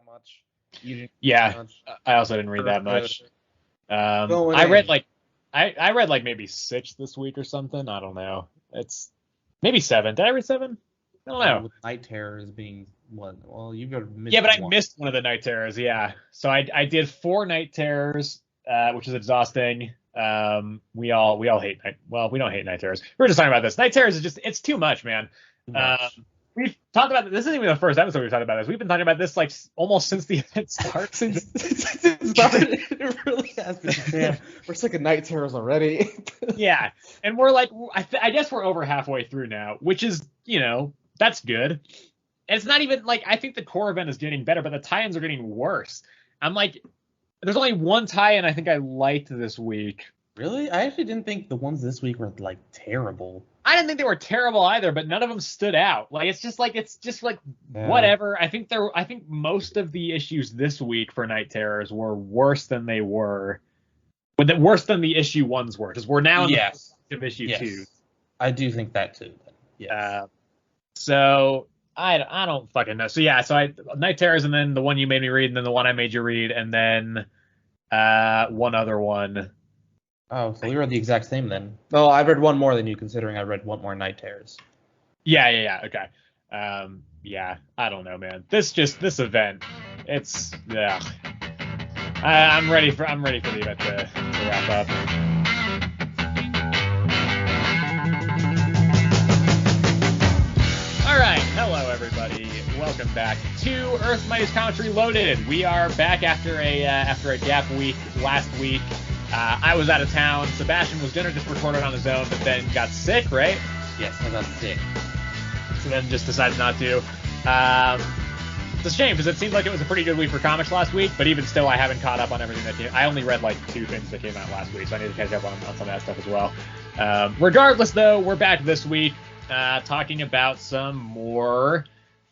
that much. You didn't Yeah, much. I also didn't read that much. Going I read in. like I read like maybe 6 this week or something. I don't know. It's maybe 7. Did I read 7? I don't know. With Night Terrors being one. Well, you got missed. Yeah, but I one. missed one of the Night Terrors. Yeah, so I did 4 Night Terrors, which is exhausting. We all hate night. Well, we don't hate Night Terrors. We were just talking about this. Night Terrors is just it's too much, man. Too much. We've talked about this. Isn't even the first episode we've talked about this. We've been talking about this like almost since the event started. Since it started, it really has been. Man, we're sick of Night Terrors already. Yeah, and we're like, I guess we're over halfway through now, which is, that's good. And it's not even like I think the core event is getting better, but the tie-ins are getting worse. I'm like, there's only one tie-in I think I liked this week. Really? I actually didn't think the ones this week were like terrible. I didn't think they were terrible either, but none of them stood out. Like it's just like whatever. I think most of the issues this week for Night Terrors were worse than they were, but worse than the issue ones were, because we're now in the issue 2. I do think that too. Yes. So I don't fucking know. So yeah, Night Terrors, and then the one you made me read, and then the one I made you read, and then one other one. Oh, so we read the exact same then. Oh, I read one more than you, considering I read one more Night Terrors. Yeah. Okay. Yeah. I don't know, man. This event, it's yeah. I'm ready for the event to wrap up. All right, hello everybody. Welcome back to Earth Mightiest Comics Reloaded. We are back after a gap week last week. I was out of town. Sebastian was gonna just record it on his own, but then got sick, right? Yes, I got sick. So then just decided not to. It's a shame because it seemed like it was a pretty good week for comics last week, but even still, I haven't caught up on everything that came. I only read like 2 things that came out last week, so I need to catch up on some of that stuff as well. Regardless, though, we're back this week talking about some more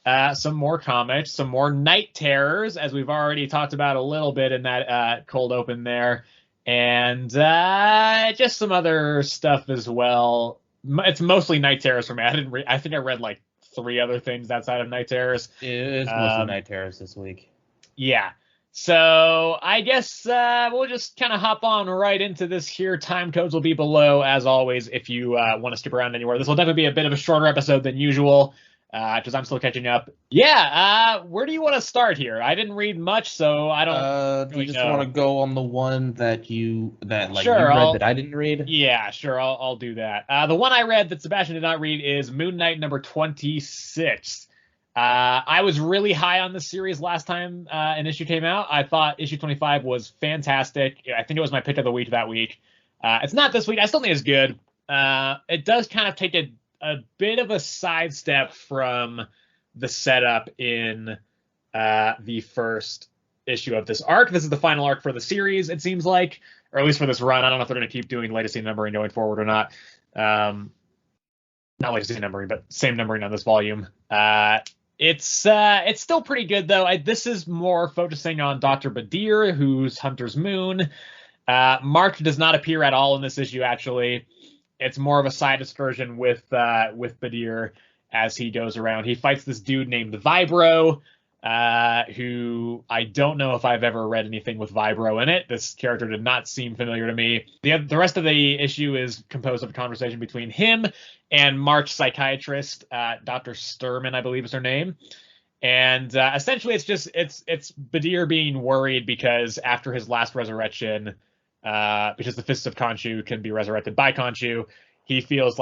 comics, some more Night Terrors, as we've already talked about a little bit in that cold open there. And just some other stuff as well. It's mostly Night Terrors for me. I think I read like 3 other things outside of Night Terrors. It is mostly Night Terrors this week. Yeah. So I guess we'll just kind of hop on right into this here. Time codes will be below, as always, if you want to skip around anywhere. This will definitely be a bit of a shorter episode than usual, because I'm still catching up. Yeah, where do you want to start here? I didn't read much, so I don't. Do you just want to go on the one that you read that I didn't read? Yeah, sure. I'll do that. The one I read that Sebastian did not read is Moon Knight number 26. I was really high on this series last time an issue came out. I thought issue 25 was fantastic. I think it was my pick of the week that week. It's not this week. I still think it's good. It does kind of take a bit of a sidestep from the setup in the first issue of this arc. This is the final arc for the series, it seems like, or at least for this run. I don't know if they're going to keep doing legacy numbering going forward or not. Not legacy numbering, but same numbering on this volume. It's still pretty good, though. This is more focusing on Dr. Badir, who's Hunter's Moon. Mark does not appear at all in this issue, actually. It's more of a side excursion with Badir as he goes around. He fights this dude named Vibro, who I don't know if I've ever read anything with Vibro in it. This character did not seem familiar to me. The rest of the issue is composed of a conversation between him and Mark's psychiatrist, Dr. Sturman, I believe is her name. And essentially it's Badir being worried because after his last resurrection, because the Fists of Khonshu can be resurrected by Khonshu, he feels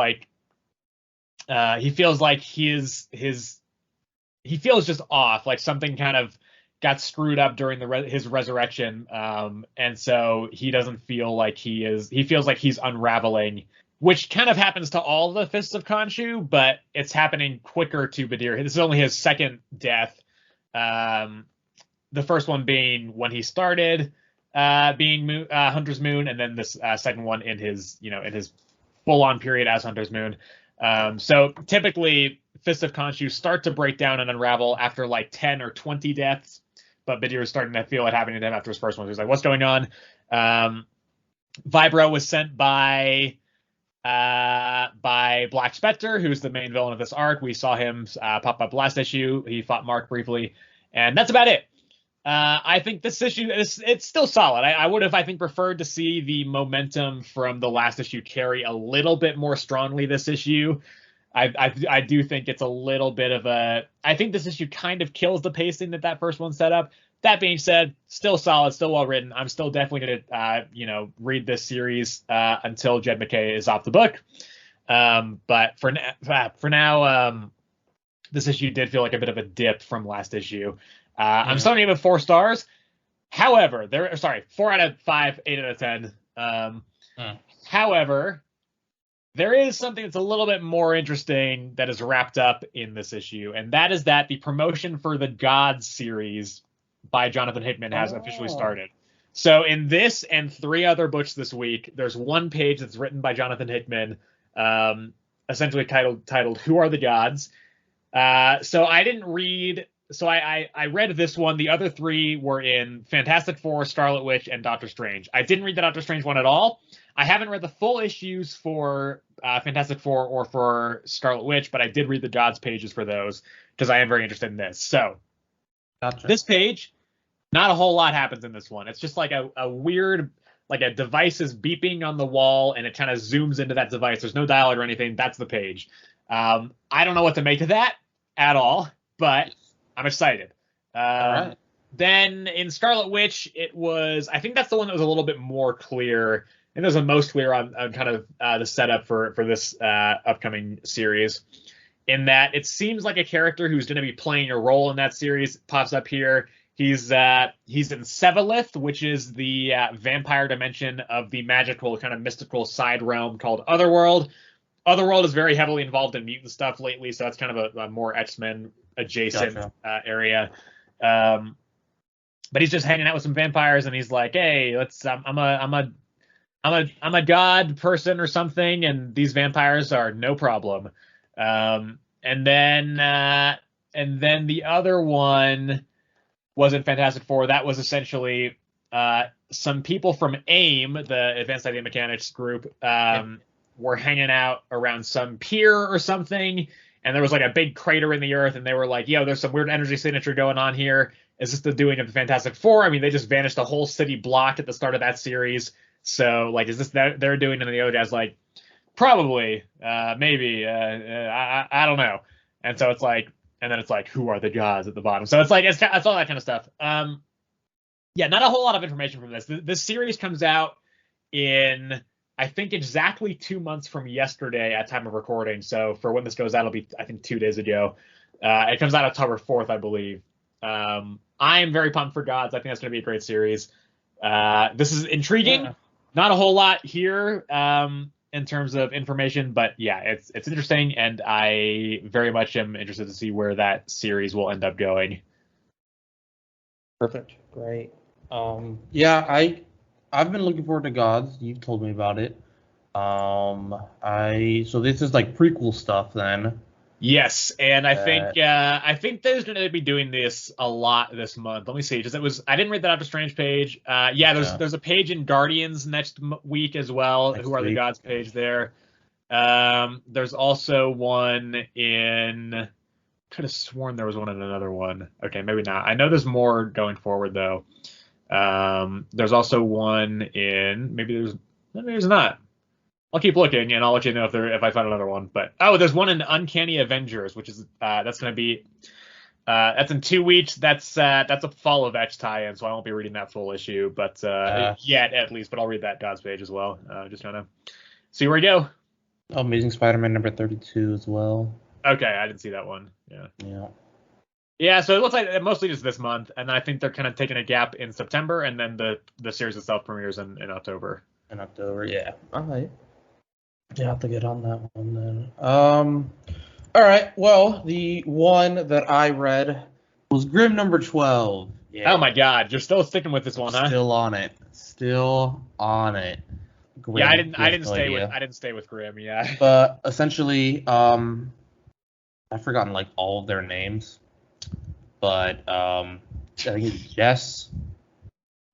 just off, like something kind of got screwed up during his resurrection, and so he doesn't feel like he feels like he's unraveling, which kind of happens to all the Fists of Khonshu, but it's happening quicker to Badir. This is only his second death, the first one being when he started being Hunter's Moon, and then this second one in his full-on period as Hunter's Moon. So typically Fists of Khonshu start to break down and unravel after like 10 or 20 deaths, but Badir is starting to feel it happening to him after his first one. So he's like, what's going on? Vibro was sent by Black Spectre, who's the main villain of this arc. We saw him pop up last issue. He fought Mark briefly, and that's about it. I think this issue it's still solid. I would have, I think, preferred to see the momentum from the last issue carry a little bit more strongly this issue. I do think it's a little bit of a. I think this issue kind of kills the pacing that first one set up. That being said, still solid, still well written. I'm still definitely gonna read this series until Jed MacKay is off the book. But for now, this issue did feel like a bit of a dip from last issue. I'm still gonna give it 4 stars. However, 4 out of 5, 8 out of 10. However, there is something that's a little bit more interesting that is wrapped up in this issue, and that is that the promotion for the G.O.D.S series by Jonathan Hickman has officially started. So in this and 3 other books this week, there's one page that's written by Jonathan Hickman, essentially titled "Who Are the Gods?" So I didn't read. So I read this one. The other 3 were in Fantastic Four, Scarlet Witch, and Doctor Strange. I didn't read the Doctor Strange one at all. I haven't read the full issues for Fantastic Four or for Scarlet Witch, but I did read the G.O.D.S pages for those because I am very interested in this. So This page, not a whole lot happens in this one. It's just like a weird, like a device is beeping on the wall and it kind of zooms into that device. There's no dialogue or anything. That's the page. I don't know what to make of that at all, but I'm excited. All right. Then in Scarlet Witch, I think that's the one that was a little bit more clear. And it was the most clear on kind of the setup for this upcoming series, in that it seems like a character who's going to be playing a role in that series pops up here. He's in Sevalith, which is the vampire dimension of the magical kind of mystical side realm called Otherworld. Otherworld is very heavily involved in mutant stuff lately, so that's kind of a more X-Men adjacent area. But he's just hanging out with some vampires, and he's like, "Hey, I'm a god person or something, and these vampires are no problem." And then the other one was in Fantastic Four. That was essentially some people from AIM, the Advanced Idea Mechanics group, were hanging out around some pier or something, and there was like a big crater in the earth, and they were like, "Yo, there's some weird energy signature going on here. Is this the doing of the Fantastic Four?" I mean, they just vanished a whole city block at the start of that series. So, like, is this that they're doing? And the other guy's like, probably, maybe, I don't know. And so it's like, and then it's like, who are the gods at the bottom? So it's like, it's all that kind of stuff. Yeah, not a whole lot of information from this. This series comes out in, I think, exactly 2 months from yesterday at time of recording. So for when this goes out, it'll be, I think, 2 days ago. It comes out October 4th, I believe. I am very pumped for G.O.D.S. I think that's going to be a great series. This is intriguing. Yeah. Not a whole lot here in terms of information, but yeah, it's interesting, and I very much am interested to see where that series will end up going. Perfect. Great. Yeah, I've been looking forward to G.O.D.S. You've told me about it. So this is like prequel stuff then. Yes, and I think there's going to be doing this a lot this month. Let me see, I didn't read the Doctor Strange page. There's a page in Guardians next week as well. Who are the Gods page there? There's also one in. Could have sworn there was one in another one. Okay, maybe not. I know there's more going forward though. There's also one in maybe there's not. I'll keep looking, and I'll let you know if I find another one. But there's one in Uncanny Avengers, which is that's going to be that's in 2 weeks. That's a Fall of X tie-in, so I won't be reading that full issue, but yet at least. But I'll read that G.O.D.S page as well. Just trying to see where we go. Amazing Spider-Man number 32 as well. Okay, I didn't see that one. Yeah. So it looks like mostly just this month, and I think they're kind of taking a gap in September, and then the series itself premieres in October. In October, yeah. All right. Yeah, I'll have to get on that one then. All right. Well, the one that I read was Grimm number 12. Yeah. Oh my God, you're still sticking with this one, huh? Still on it. Grimm, yeah, I didn't stay with Grimm. Yeah. But essentially, I've forgotten like all of their names, but I think it's Jess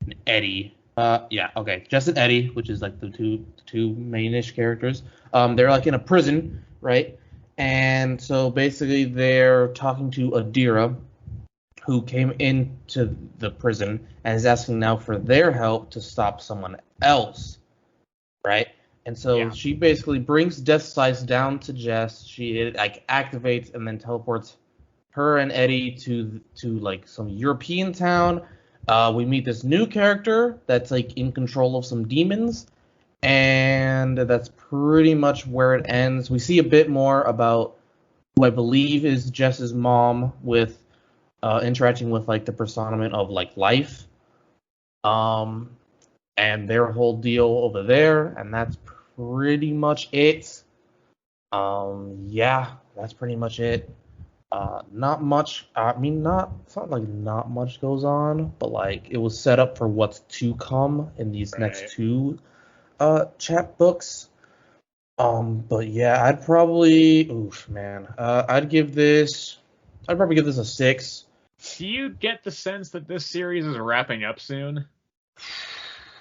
and Eddie. Jess and Eddie, which is like the two main-ish characters. They're like in a prison, right? And so basically they're talking to Adira, who came into the prison and is asking now for their help to stop someone else, right? And so Yeah. she basically brings Death Slice down to Jess. She like activates and then teleports her and Eddie to like some European town. We meet this new character that's like in control of some demons, and that's pretty much where it ends. We see a bit more about who I believe is Jess's mom with interacting with like the personament of like life, and their whole deal over there, and that's pretty much it. Yeah, that's pretty much it. Not much. I mean, it's not like not much goes on, but like it was set up for what's to come in these next two chap books. But yeah, I'd probably, oof, man. I'd probably give this a 6. Do you get the sense that this series is wrapping up soon?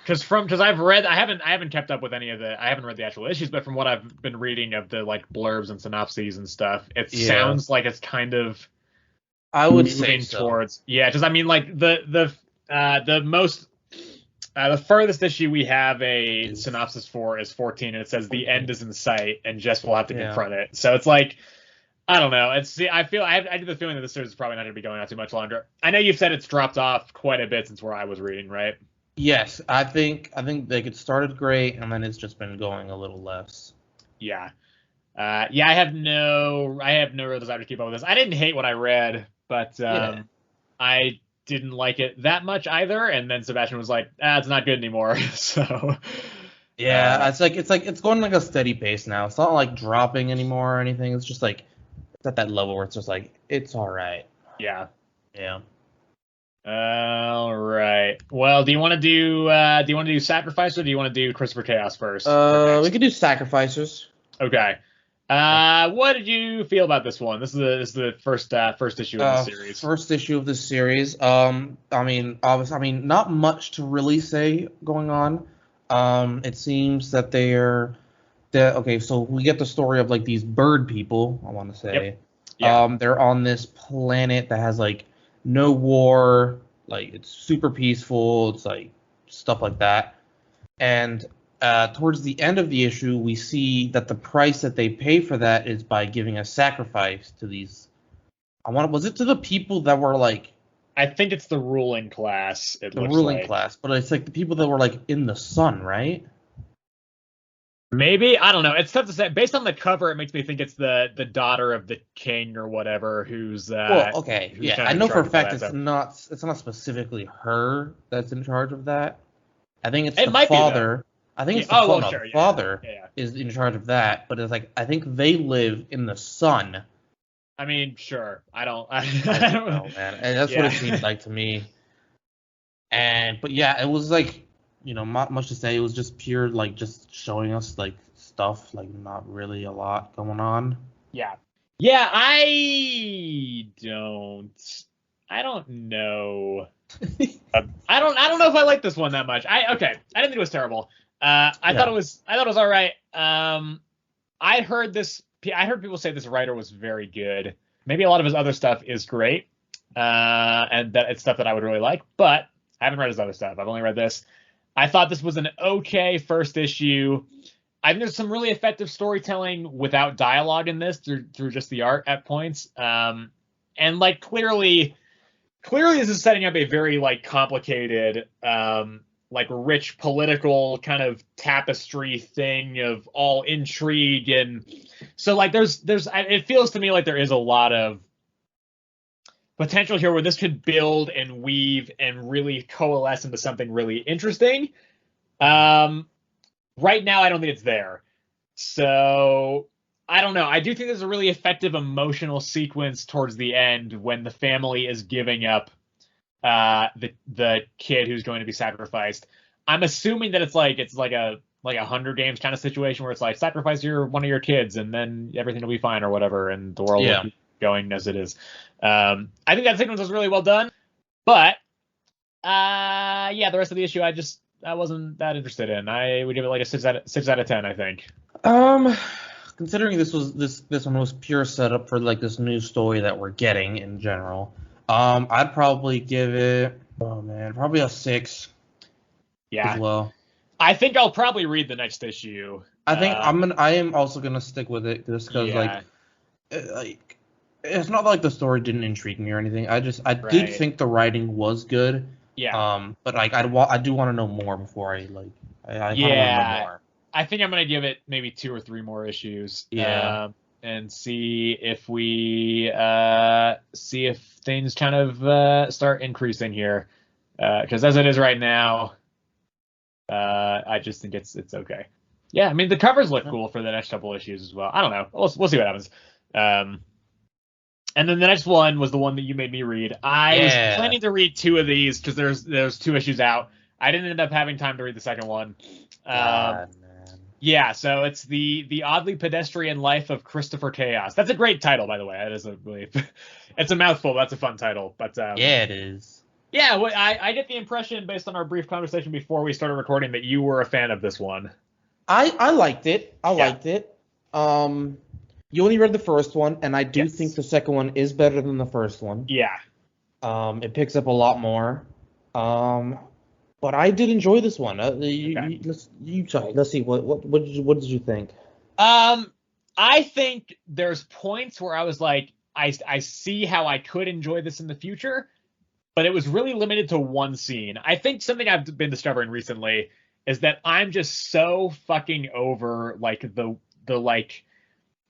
Because I haven't kept up with I haven't read the actual issues, but from what I've been reading of the like blurbs and synopses and stuff, it sounds like it's kind of I would moving say so. towards, yeah. Because I mean, like the furthest issue we have a synopsis for is 14, and it says the end is in sight, and Jess will have to confront it. So it's like, I don't know. I do the feeling that this series is probably not going to be going on too much longer. I know you've said it's dropped off quite a bit since where I was reading, right? Yes, I think they could started great, and then it's just been going a little less. Yeah. I have no real desire to keep up with this. I didn't hate what I read, but I didn't like it that much either. And then Sebastian was like, it's not good anymore. So yeah, it's going like a steady pace now. It's not like dropping anymore or anything. It's just like it's at that level where it's just like it's all right. Yeah. Yeah. All right. Well, do you want to do Sacrifice, or do you want to do Christopher Chaos first? We could do Sacrificers. Okay. What did you feel about this one? This is the first issue of the series. First issue of the series. I mean, obviously, not much to really say going on. It seems that okay. So we get the story of like these bird people. I want to say. Yep. Yeah. They're on this planet that has like no war. Like it's super peaceful. It's like stuff like that. And towards the end of the issue, we see that the price that they pay for that is by giving a sacrifice to these. Was it to the people that were like? I think it's the ruling class. Class, but it's like the people that were like in the sun, right? Maybe, I don't know. It's tough to say. Based on the cover, it makes me think it's the daughter of the king or whatever who's. Well, okay, yeah, I know for a fact it's not specifically her that's in charge of that. I think it's the father. I think it's the father is in charge of that, but it's like I think they live in the sun. I mean, sure. I don't know, man. And that's what it seems like to me. But yeah, it was like, not much to say. It was just pure, like, just showing us like stuff, like not really a lot going on. Yeah. Yeah, I don't know. I don't know if I like this one that much. I didn't think it was terrible. I thought it was all right. I heard people say this writer was very good. Maybe a lot of his other stuff is great, and that it's stuff that I would really like. But I haven't read his other stuff. I've only read this. I thought this was an okay first issue. I think there's some really effective storytelling without dialogue in this through just the art at points. And like clearly this is setting up a very like complicated, like rich political kind of tapestry thing of all intrigue. And so like it feels to me like there is a lot of potential here where this could build and weave and really coalesce into something really interesting. Right now, I don't think it's there. So I don't know. I do think there's a really effective emotional sequence towards the end when the family is giving up the kid who's going to be sacrificed. I'm assuming that it's like a Hunger Games kind of situation where it's like sacrifice one of your kids and then everything will be fine or whatever, and the world will keep going as it is. I think that sequence was really well done, but the rest of the issue I wasn't that interested in. I would give it like a 6 out of 10, I think. Considering this one was pure setup for like this new story that we're getting in general, I'd probably give it. Oh man, probably a 6 as Yeah. well. I think I'll probably read the next issue. I think I am also gonna stick with it just because Yeah. like it's not like the story didn't intrigue me or anything. I did Right. think the writing was good. Yeah. But like I do want to know more before I kind of want to know Yeah. more. I think I'm gonna give it maybe 2 or 3 more issues. Yeah. And see if we see if things kind of start increasing here. Because as it is right now, I just think it's okay. Yeah, I mean the covers look cool for the next couple issues as well. I don't know. We'll see what happens. And then the next one was the one that you made me read. I was planning to read 2 of these because there's 2 issues out. I didn't end up having time to read the second one. God, man. Yeah, so it's the oddly pedestrian life of Christopher Chaos. That's a great title, by the way. That is a really, it's a mouthful. That's a fun title, but Yeah, it is. yeah. I get the impression based on our brief conversation before we started recording that you were a fan of this one. I liked it. I liked it. You only read the first one, and I do think the second one is better than the first one. Yeah. It picks up a lot more. But I did enjoy this one. Let's see what did you think? I think there's points where I was like, I see how I could enjoy this in the future, but it was really limited to one scene. I think something I've been discovering recently is that I'm just so fucking over like the like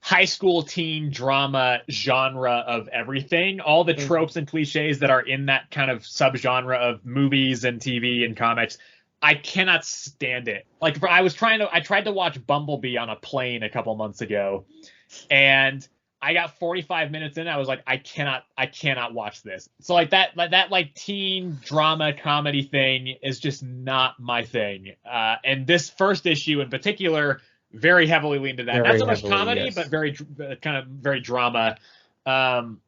high school teen drama genre of everything, all the tropes and cliches that are in that kind of subgenre of movies and TV and comics. I cannot stand it. Like I tried to watch Bumblebee on a plane a couple months ago, and I got 45 minutes in. I was like, I cannot watch this. So like that like teen drama comedy thing is just not my thing. And this first issue in particular very heavily leaned to that. Very Not so much heavily, comedy, yes. but very kind of very drama. And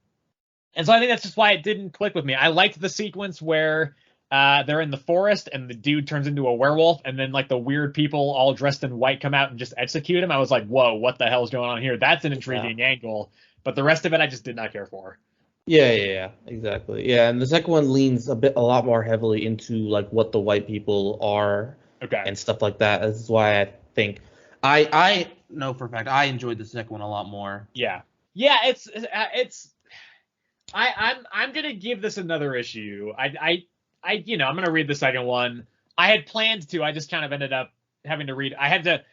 so I think that's just why it didn't click with me. I liked the sequence where they're in the forest and the dude turns into a werewolf, and then like the weird people all dressed in white come out and just execute him. I was like, whoa, what the hell's going on here? That's an intriguing angle. But the rest of it I just did not care for. Yeah, exactly. Yeah, and the second one leans a lot more heavily into like what the white people are and stuff like that. This is why I think I know for a fact I enjoyed the second one a lot more. Yeah, I'm gonna give this another issue. I'm gonna read the second one. I had planned to. I just kind of ended up having to read. I had to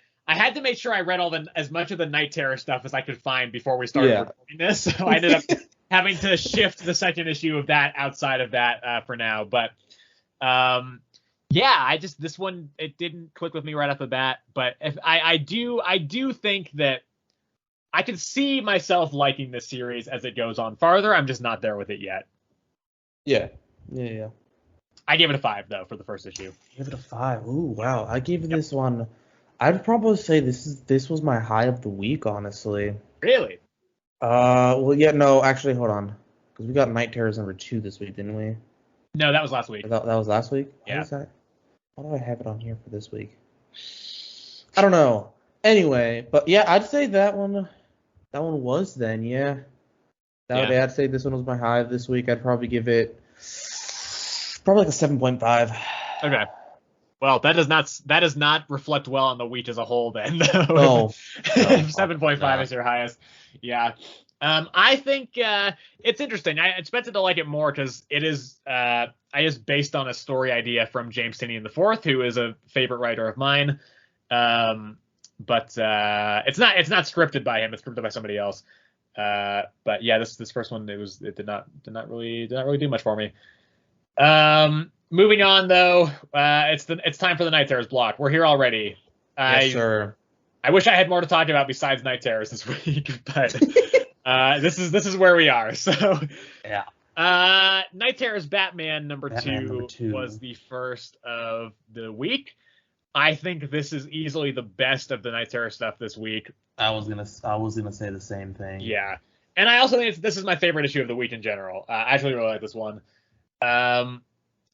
make sure I read as much of the Night Terror stuff as I could find before we started recording this. So I ended up having to shift the second issue of that outside of that for now. But yeah, this one, it didn't click with me right off the bat. But if I do think that I can see myself liking this series as it goes on farther. I'm just not there with it yet. Yeah. I gave it a 5 though for the first issue. Give it a 5. Ooh, wow. I gave this one. I'd probably say this was my high of the week, honestly. Really? Well, yeah, no, actually, hold on, because we got Night Terrors number 2 this week, didn't we? No, that was last week. That was last week. Yeah. Why do I have it on here for this week? I don't know. Anyway, but yeah, I'd say that one was then, yeah. I'd say this one was my high this week. I'd probably give it like a 7.5. Okay. Well, that does not reflect well on the week as a whole then. No. 7.5 is your highest. Yeah. I think it's interesting. I expected to like it more because it is based on a story idea from James Tynion IV, who is a favorite writer of mine. But it's not scripted by him. It's scripted by somebody else. But yeah, this first one it did not really do much for me. Moving on though, it's time for the Night Terrors block. We're here already. Yes, sir. I wish I had more to talk about besides Night Terrors this week, but this is where we are. So yeah. Night Terrors Batman number 2 was the first of the week. I think this is easily the best of the Night Terror stuff this week. I was gonna say the same thing. Yeah, and I also think this is my favorite issue of the week in general. I actually really like this one.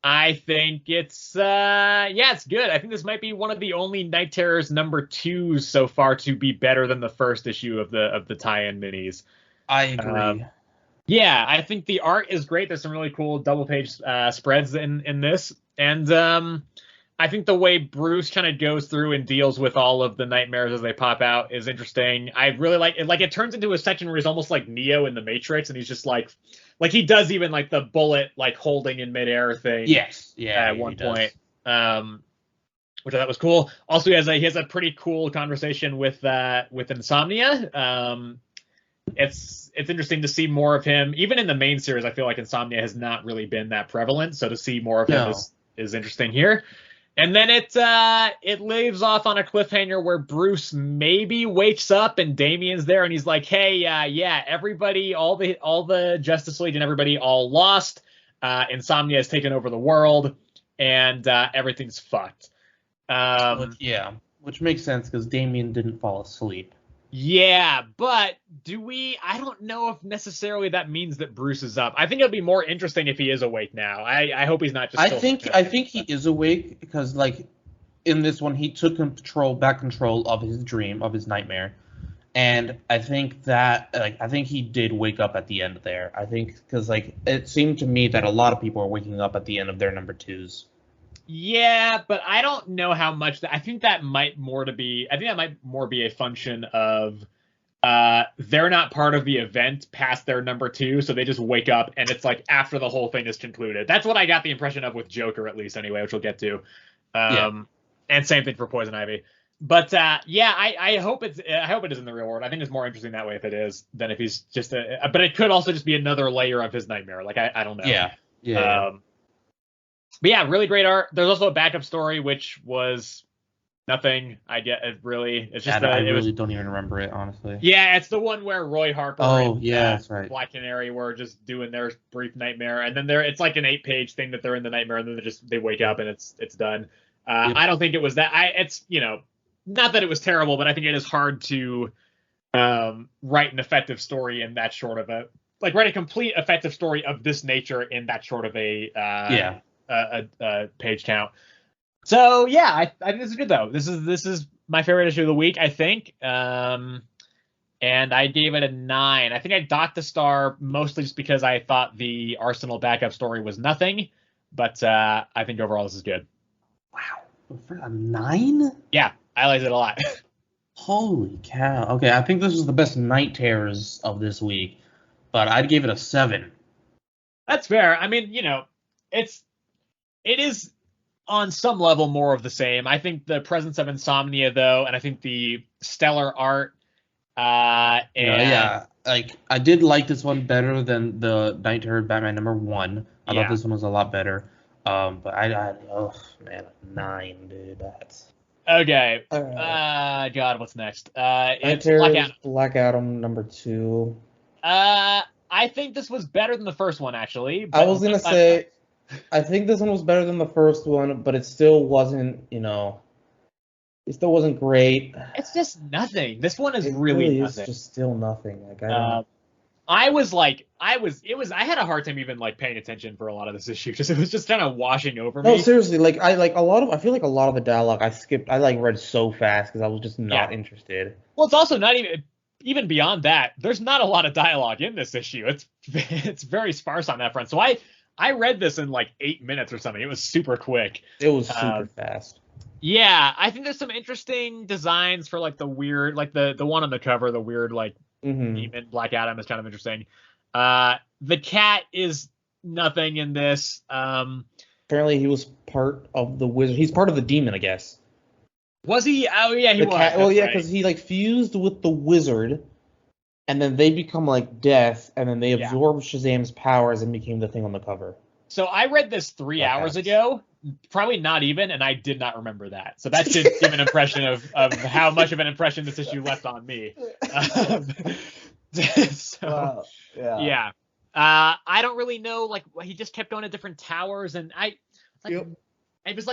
I think it's good. I think this might be one of the only Night Terrors number 2s so far to be better than the first issue of the tie-in minis. I agree. Yeah, I think the art is great. There's some really cool double page spreads in this, and I think the way Bruce kind of goes through and deals with all of the nightmares as they pop out is interesting. I really like it. Like it turns into a section where he's almost like Neo in the Matrix, and he's just like he does even like the bullet like holding in midair thing. Yes, yeah, At one point, which I thought was cool. Also, he has a pretty cool conversation with Insomnia. It's interesting to see more of him. Even in the main series, I feel like Insomnia has not really been that prevalent. So to see more of him is interesting here. And then it leaves off on a cliffhanger where Bruce maybe wakes up and Damian's there and he's like, "Hey, yeah, everybody, all the Justice League and everybody all lost. Insomnia has taken over the world, and everything's fucked." Which makes sense because Damian didn't fall asleep. Yeah, but I don't know if necessarily that means that Bruce is up. I think it'll be more interesting if he is awake now. I hope he's not just I think he is awake because like in this one he took back control of his dream, of his nightmare. And I think that I think he did wake up at the end there. I think because like it seemed to me that a lot of people are waking up at the end of their number 2s. Yeah, but I don't know how much I think that might more be a function of they're not part of the event past their number 2, so they just wake up and it's like after the whole thing is concluded. That's what I got the impression of with Joker, at least anyway, which we'll get to. And same thing for Poison Ivy. But I hope it is in the real world. I think it's more interesting that way if it is than if he's just but it could also just be another layer of his nightmare. Like I don't know. Yeah. But yeah, really great art. There's also a backup story, which was nothing. I get it. Really, it's just I really don't even remember it, honestly. Yeah, it's the one where Roy Harper and that's right. Black Canary were just doing their brief nightmare, and then it's like an 8-page thing that they're in the nightmare, and then they wake up and it's done. I don't think it was that. It's not that it was terrible, but I think it is hard to write an effective story in that short of write a complete effective story of this nature in that short of a page count. So yeah, I think this is good though. This is my favorite issue of the week, I think. And I gave it a 9. I think I docked the star mostly just because I thought the Arsenal backup story was nothing, but I think overall this is good. Wow, for a 9? Yeah, I liked it a lot. Holy cow! Okay, I think this is the best Night Terrors of this week, but I'd give it a 7. That's fair. I mean, it is on some level more of the same. I think the presence of Insomnia, though, and I think the stellar art. Like I did like this one better than the Night Terror Batman number 1. I thought this one was a lot better. But oh man, 9, dude. That's okay. Right. God, what's next? It's Black Adam number 2. I think this was better than the first one, actually. I was gonna say, I think this one was better than the first one, but it still wasn't, it still wasn't great. It's just nothing. This one is really nothing. It's just still nothing. Like I had a hard time even paying attention for a lot of this issue. It was just kind of washing over me. No, seriously, I feel like a lot of the dialogue I skipped. I read so fast because I was just not interested. Well, it's also not even beyond that. There's not a lot of dialogue in this issue. It's very sparse on that front. So I read this in 8 minutes or something. It was super quick. It was super fast. Yeah, I think there's some interesting designs for the weird, the one on the cover, the weird demon Black Adam is kind of interesting. The cat is nothing in this. Apparently he was part of the wizard. He's part of the demon, I guess. Was he? Oh yeah, he was. Well, yeah, because he fused with the wizard, and then they become Death, and then they absorbed Shazam's powers and became the thing on the cover. So I read this 3 hours ago, probably not even, and I did not remember that. So that should give an impression of how much of an impression this issue left on me. I don't really know. He just kept going to different towers, and it was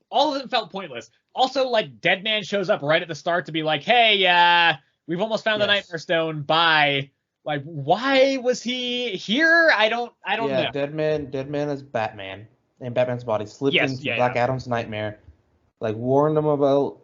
all of them felt pointless. Also, Deadman shows up right at the start to be like, "Hey, we've almost found the Nightmare Stone. Bye." Why was he here? I don't know. Deadman is Batman, and Batman's body slipped into Black Adam's nightmare. like warned him about,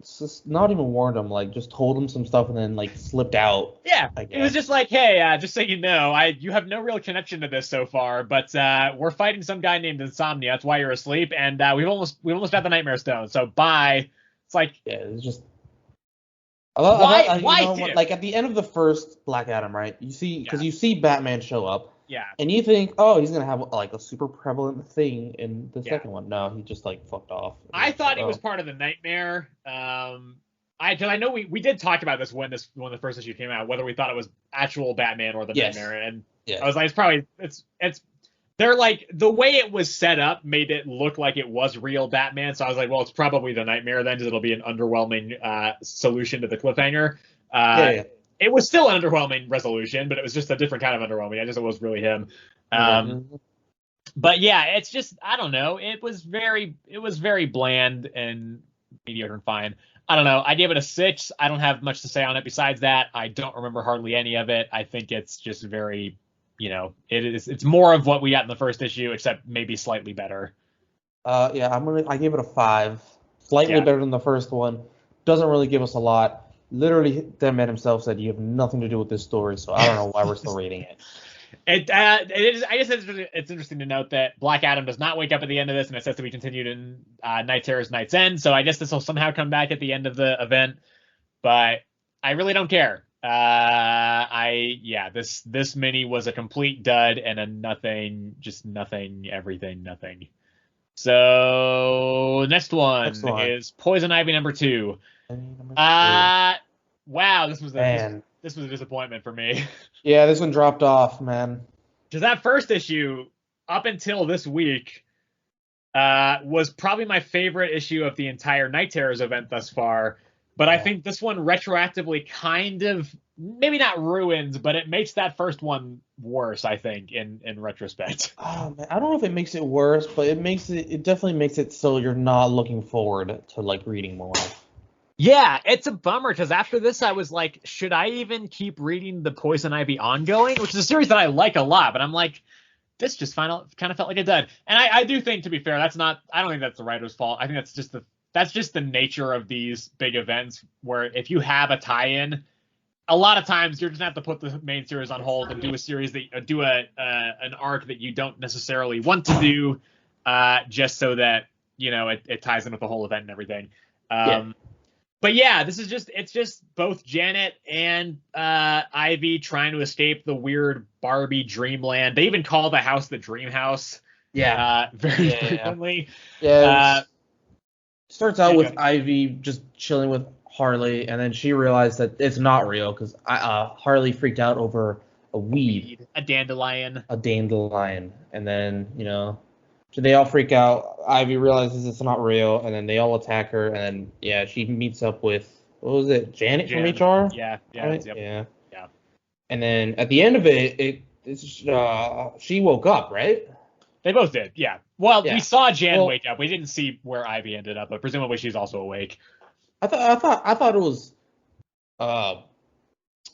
not even warned him, like just told him some stuff and then like slipped out. Yeah, I it was guess. just like, hey, just so you know, you have no real connection to this so far, but we're fighting some guy named Insomnia. That's why you're asleep, and we've almost got the Nightmare Stone. So bye. It's like, Yeah, it's just. why? You Why know, did like at the end of the first Black Adam, right? You see, because Yeah. you see Batman show up, Yeah. and you think, oh, he's gonna have like a super prevalent thing in the Yeah. second one. No, he just like fucked off. I thought he oh. was part of the Nightmare. Because I know we did talk about this when the first issue came out, whether we thought it was actual Batman or the Yes. Nightmare, and Yeah. I was like, it's they're like, the way it was set up made it look like it was real Batman, so I was like, well, it's probably the Nightmare then, because it'll be an underwhelming solution to the cliffhanger. Yeah. It was still an underwhelming resolution, but it was just a different kind of underwhelming. I guess it was really him. But yeah, it's just, I don't know. It was very bland and mediocre and fine. I don't know. I gave it a 6. I don't have much to say on it besides that. I don't remember hardly any of it. I think it's just very, it's more of what we got in the first issue, except maybe slightly better. Yeah, I gave it a 5. Slightly better than the first one. Doesn't really give us a lot. Literally, Deadman himself said you have nothing to do with this story, so I don't know why we're still reading it. It is. I guess it's interesting to note that Black Adam does not wake up at the end of this, and it says to be continued in Night Terror's Night's End. So I guess this will somehow come back at the end of the event, but I really don't care. This mini was a complete dud and a nothing, just nothing, everything, nothing. So next one is Poison Ivy number 2. Wow, this was a disappointment for me. Yeah, this one dropped off, man. Because that first issue, up until this week, was probably my favorite issue of the entire Night Terrors event thus far. But I think this one retroactively kind of, maybe not ruins, but it makes that first one worse, I think, in retrospect. Oh man, I don't know if it makes it worse, but it definitely makes it so you're not looking forward to like reading more. Yeah, it's a bummer, because after this I was like, should I even keep reading the Poison Ivy ongoing? Which is a series that I like a lot, but I'm like, this just kind of felt like a dud. And I do think, to be fair, I don't think that's the writer's fault. I think that's just the nature of these big events, where if you have a tie-in, a lot of times you're just gonna have to put the main series on hold and do a series that do an arc that you don't necessarily want to do, just so that it ties in with the whole event and everything. But yeah, it's just both Janet and Ivy trying to escape the weird Barbie dreamland. They even call the house the Dream House. Yeah. Very frequently. Yeah. Starts out with Ivy just chilling with Harley, and then she realized that it's not real because Harley freaked out over a weed. A dandelion. And then, so they all freak out. Ivy realizes it's not real, and then they all attack her. And then, she meets up with, what was it, Janet from HR? Yeah. Right? Yep. Yeah. And then at the end of it, she woke up, right? They both did, yeah. Well, we saw Jan wake up. We didn't see where Ivy ended up, but presumably she's also awake. I thought it was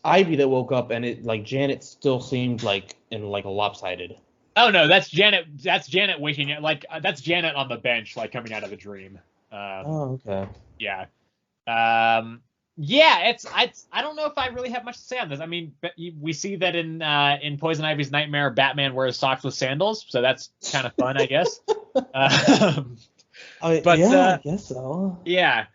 Ivy that woke up, and it like Janet still seemed like in like a lopsided. Oh no, that's Janet. That's Janet waking up. Like that's Janet on the bench, like coming out of a dream. Okay. Yeah. Yeah. I don't know if I really have much to say on this. I mean, we see that in Poison Ivy's Nightmare, Batman wears socks with sandals, so that's kind of fun, I guess. I guess so. Yeah.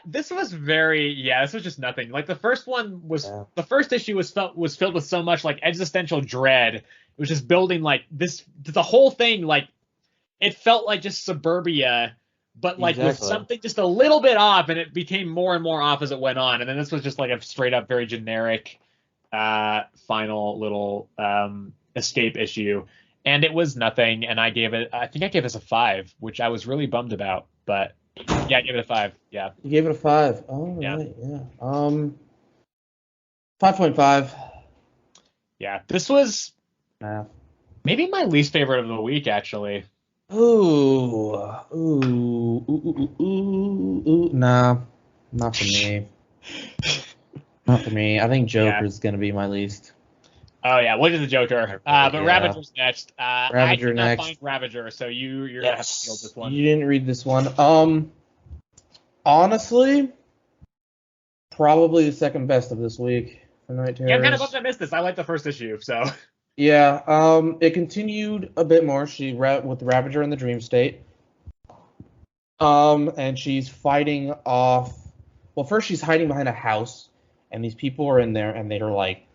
This was this was just nothing. Like the first one was, the first issue was filled with so much like existential dread. It was just building like this, the whole thing, like it felt like just suburbia, but like with something just a little bit off, and it became more and more off as it went on. And then this was just like a straight up, very generic, final little escape issue, and it was nothing. And I think I gave this a 5, which I was really bummed about, but. Yeah, I gave it a 5. Yeah. You gave it a 5. Oh, yeah. Right, yeah. 5.5. Yeah. This was maybe my least favorite of the week, actually. Ooh. Nah, not for me. Not for me. I think Joker's gonna be my least. Oh yeah, what is the Joker? But Ravager's next. Ravager I did next. not find Ravager, so you're gonna have to field this one. You didn't read this one. Honestly, probably the second best of this week for Night Terrors. Yeah, I'm kind of bummed I missed this. I like the first issue, so. Yeah, it continued a bit more. With the Ravager in the Dream State. And she's fighting off. Well, first she's hiding behind a house, and these people are in there, and they're like,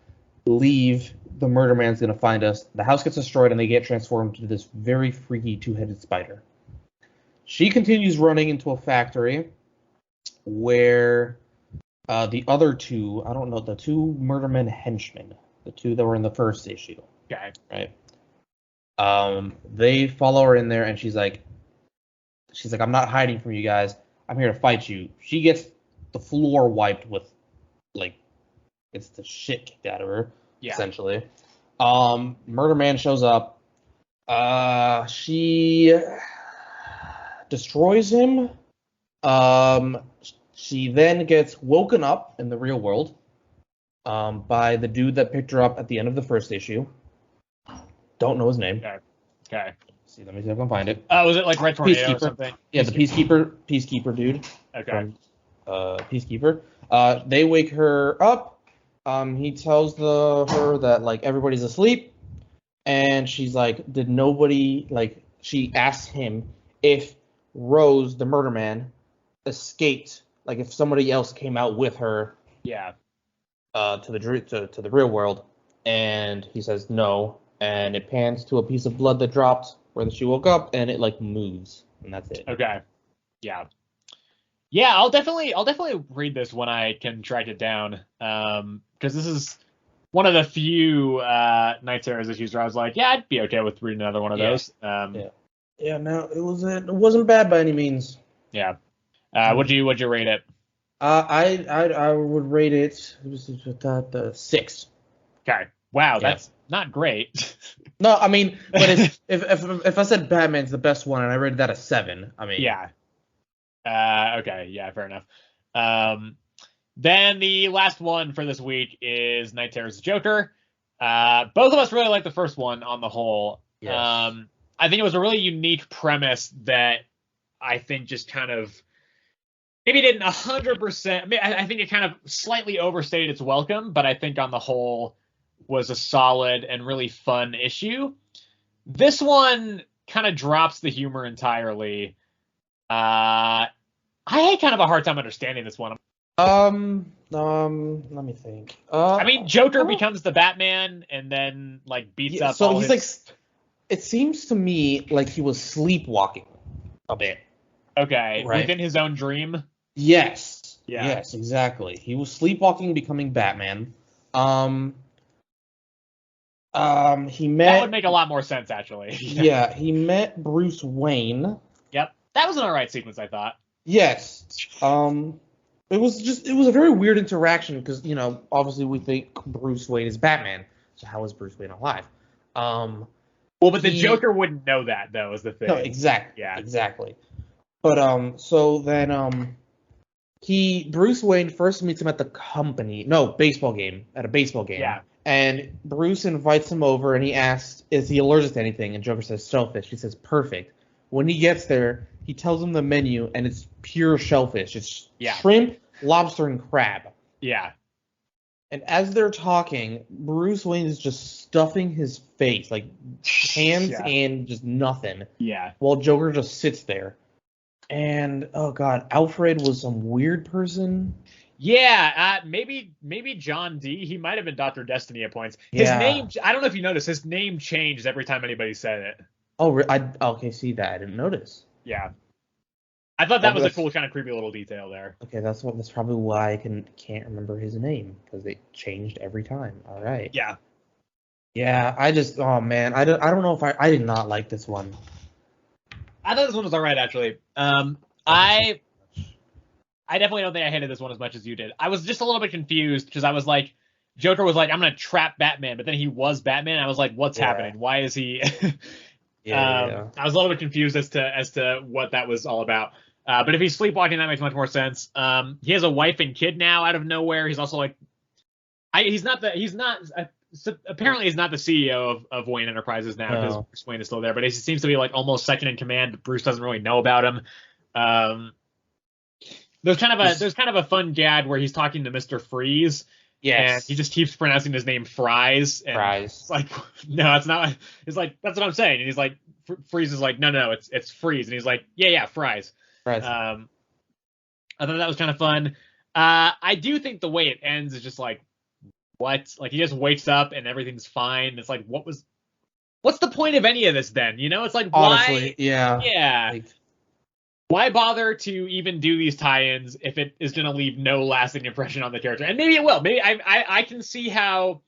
"Leave! The murder man's gonna find us." The house gets destroyed, and they get transformed into this very freaky two-headed spider. She continues running into a factory where the other two, I don't know, the two murdermen henchmen, the two that were in the first issue. Okay. Right. They follow her in there, and she's like, "I'm not hiding from you guys. I'm here to fight you." She gets the floor wiped with, like, it's the shit kicked out of her, essentially. Murder Man shows up. She destroys him. She then gets woken up in the real world by the dude that picked her up at the end of the first issue. Don't know his name. Okay. Let me see if I can find it. Oh, was it like Red Tornado or something? Yeah, the Peacekeeper dude. Okay. From, Peacekeeper. They wake her up. He tells her that like everybody's asleep, and she's like, "Did nobody like?" She asks him if Rose, the murder man, escaped. Like if somebody else came out with her. Yeah. To the real world, and he says no, and it pans to a piece of blood that dropped where she woke up, and it like moves, and that's it. Okay. Yeah. Yeah, I'll definitely read this when I can track it down. Because this is one of the few Night Terrors issues where I was like, yeah, I'd be okay with reading another one of those. Yeah. No, it wasn't bad by any means. Yeah. Would you rate it? I would rate it. It was 6. Okay. Wow, that's not great. No, I mean, but if I said Batman's the best one and I rated that a 7, I mean. Yeah. Okay. Yeah. Fair enough. Then the last one for this week is Night Terror's Joker. Both of us really like the first one on the whole. Yes. I think it was a really unique premise that I think just kind of maybe didn't 100%. I mean, I think it kind of slightly overstayed its welcome, but I think on the whole was a solid and really fun issue. This one kind of drops the humor entirely. I had kind of a hard time understanding this one. Let me think. I mean, Joker becomes the Batman and then like beats up. So he's like, it seems to me like he was sleepwalking a bit. Okay, right. Within his own dream. Yes. Yeah. Yes, exactly. He was sleepwalking, becoming Batman. He met. That would make a lot more sense, actually. Yeah, he met Bruce Wayne. Yep, that was an alright sequence, I thought. Yes. It was a very weird interaction because, obviously we think Bruce Wayne is Batman. So how is Bruce Wayne alive? Well, but the Joker wouldn't know that, though, is the thing. No, exactly. Yeah. Exactly. But, so then, Bruce Wayne first meets him at the baseball game. Yeah. And Bruce invites him over and he asks, is he allergic to anything? And Joker says, shellfish. He says, perfect. When he gets there, he tells him the menu and it's pure shellfish. It's shrimp, lobster, and crab. Yeah. And as they're talking, Bruce Wayne is just stuffing his face, like hands and just nothing. Yeah. While Joker just sits there. And, oh god, Alfred was some weird person. Yeah, maybe John D. He might have been Dr. Destiny at points. His name, I don't know if you noticed, his name changed every time anybody said it. Oh, okay, see that. I didn't notice. Yeah. I thought that was a cool, kind of creepy little detail there. Okay, that's probably why I can't remember his name, because it changed every time. All right. Yeah. Yeah, oh man, I don't know if I did not like this one. I thought this one was all right, actually. I definitely don't think I hated this one as much as you did. I was just a little bit confused because I was like, Joker was like, I'm going to trap Batman, but then he was Batman. I was like, what's happening? Why is he? I was a little bit confused as to what that was all about. But if he's sleepwalking, that makes much more sense. He has a wife and kid now out of nowhere. He's also like, apparently he's not the CEO of Wayne Enterprises now because Bruce Wayne is still there, but he seems to be like almost second in command. Bruce doesn't really know about him. there's kind of a fun gag where he's talking to Mr. Freeze. Yes. And he just keeps pronouncing his name Fries. And Fries. It's like, no, it's not. It's like, that's what I'm saying. And he's like, Freeze is like, no, it's Freeze. And he's like, yeah, Fries. Fries. I thought that was kind of fun. I do think the way it ends is just like, what? Like, he just wakes up and everything's fine. It's like, what's the point of any of this then? You know, it's like, Honestly, why? yeah. Yeah. Like, why bother to even do these tie-ins if it is going to leave no lasting impression on the character? And maybe it will. Maybe I can see how.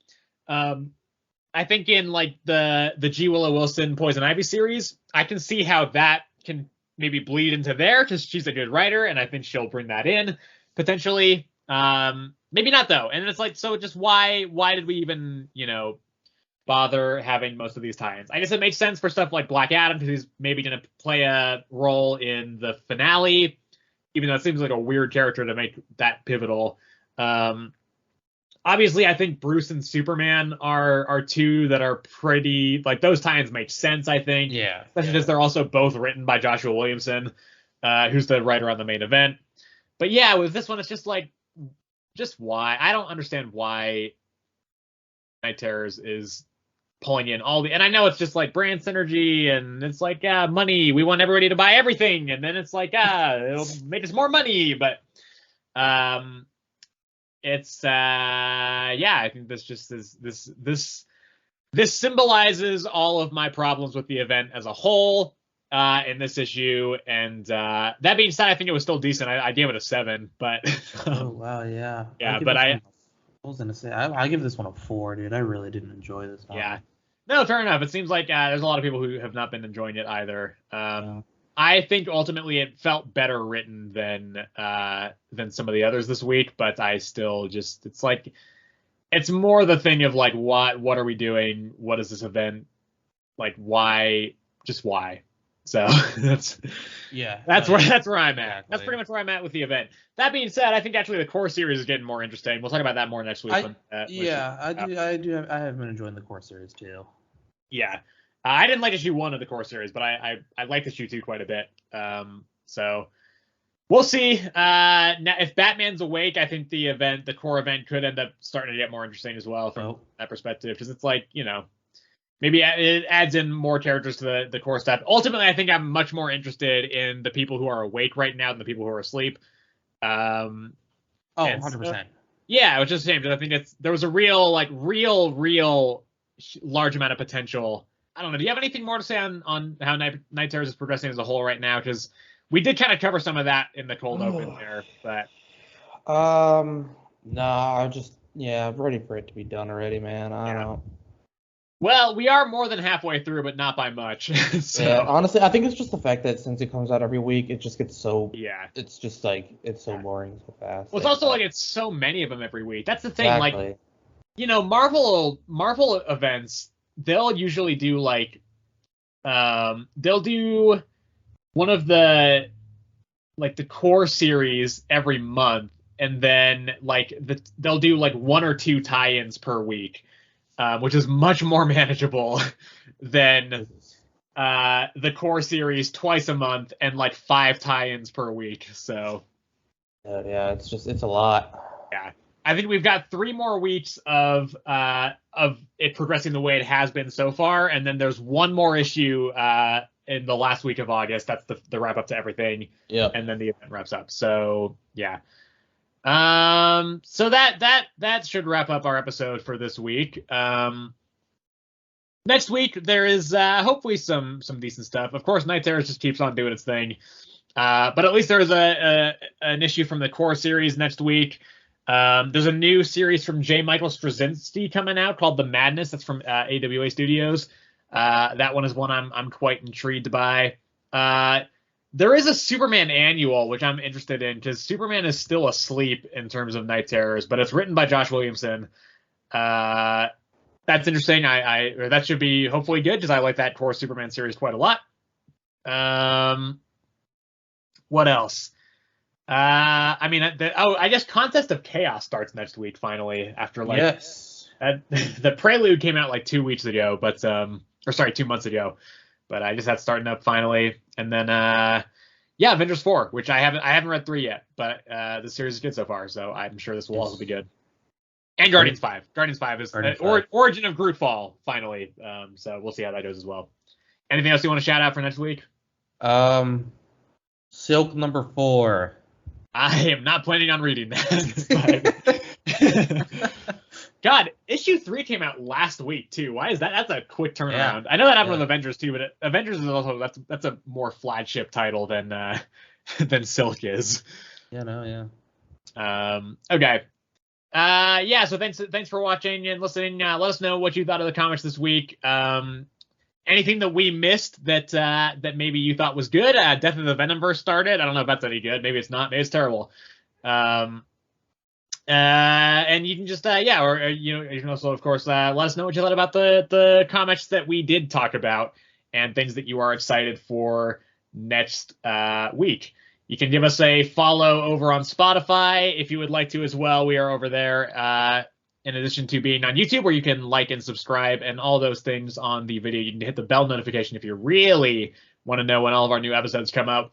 I think in like the G. Willow Wilson Poison Ivy series, I can see how that can maybe bleed into there because she's a good writer, and I think she'll bring that in potentially. Maybe not though. And it's like, so just why did we even bother having most of these tie-ins? I guess it makes sense for stuff like Black Adam because he's maybe going to play a role in the finale, even though it seems like a weird character to make that pivotal. Obviously, I think Bruce and Superman are two that are pretty, like, those tie-ins make sense, I think. Yeah. Especially because they're also both written by Joshua Williamson, who's the writer on the main event. But yeah, with this one, it's just like, just why? I don't understand why Night Terrors is pulling in all the, and I know it's just like brand synergy and it's like money, we want everybody to buy everything, and then it's like it'll make us more money, but it's I think this just is this symbolizes all of my problems with the event as a whole in this issue. And that being said, I think it was still decent. I gave it a 7, but oh wow, yeah. But I was gonna say I give this one a 4, dude. I really didn't enjoy this one. Yeah. No, fair enough. It seems like there's a lot of people who have not been enjoying it either. I think ultimately it felt better written than some of the others this week, but I still just, it's like, it's more the thing of like, what are we doing? What is this event? Like, why? Just why? So that's where I'm at. Exactly. That's pretty much where I'm at with the event. That being said, I think actually the core series is getting more interesting. We'll talk about that more next week. I have been enjoying the core series too. Yeah. I didn't like issue 1 of the core series, but I liked issue 2 quite a bit. So we'll see. Now, if Batman's awake, I think the core event could end up starting to get more interesting as well from that perspective, because it's like, maybe it adds in more characters to the core stuff. Ultimately, I think I'm much more interested in the people who are awake right now than the people who are asleep. 100%. Yeah, which is a shame, because I think there was a real large amount of potential. I don't know. Do you have anything more to say on how Night Terrors is progressing as a whole right now? Because we did kind of cover some of that in the cold open there, but no, I'm ready for it to be done already, man. I don't know. Well, we are more than halfway through, but not by much. So. Yeah, honestly, I think it's just the fact that since it comes out every week, it just gets so. Yeah. It's just like it's so boring so fast. Well, it's also like it's so many of them every week. That's the thing. Exactly. Like, Marvel events, they'll usually do like, they'll do one of the core series every month, and then like they'll do like 1 or 2 tie-ins per week. Which is much more manageable than the core series twice a month and like 5 tie-ins per week. So yeah, it's a lot. Yeah, I think we've got 3 more weeks of it progressing the way it has been so far, and then there's 1 more issue in the last week of August. That's the wrap up to everything. Yeah, and then the event wraps up. So yeah. So that should wrap up our episode for this week. Next week there is hopefully some decent stuff. Of course, Night Terrors just keeps on doing its thing. But at least there's an issue from the core series next week. There's a new series from J. Michael Straczynski coming out called The Madness. That's from AWA Studios. That one is one I'm quite intrigued by. There is a Superman annual, which I'm interested in, because Superman is still asleep in terms of Night Terrors, but it's written by Josh Williamson. That's interesting. That should be hopefully good, because I like that core Superman series quite a lot. What else? I guess Contest of Chaos starts next week finally, after the Prelude came out like 2 weeks ago, but 2 months ago. But I guess that's starting up finally. And then Yeah, Avengers 4, which I haven't read 3 yet, but the series is good so far, so I'm sure this will also be good. And Guardians 5. Guardians 5 is Origin of Groot Fall, finally. So we'll see how that goes as well. Anything else you want to shout out for next week? Silk number 4. I am not planning on reading that. God, issue 3 came out last week too. Why is that? That's a quick turnaround. Yeah. I know that happened with Avengers too, but Avengers is also that's a more flagship title than Silk is. Yeah. Okay. Yeah. So thanks for watching and listening. Let us know what you thought of the comics this week. Anything that we missed that maybe you thought was good? Death of the Venomverse started. I don't know if that's any good. Maybe it's not. Maybe it's terrible. And you can just or you can also of course let us know what you thought about the comics that we did talk about and things that you are excited for next week. You can give us a follow over on Spotify if you would like to as well. We are over there. In addition to being on YouTube, where you can like and subscribe and all those things on the video. You can hit the bell notification if you really want to know when all of our new episodes come out.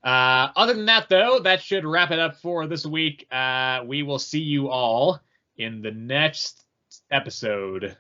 Other than that, though, that should wrap it up for this week. We will see you all in the next episode.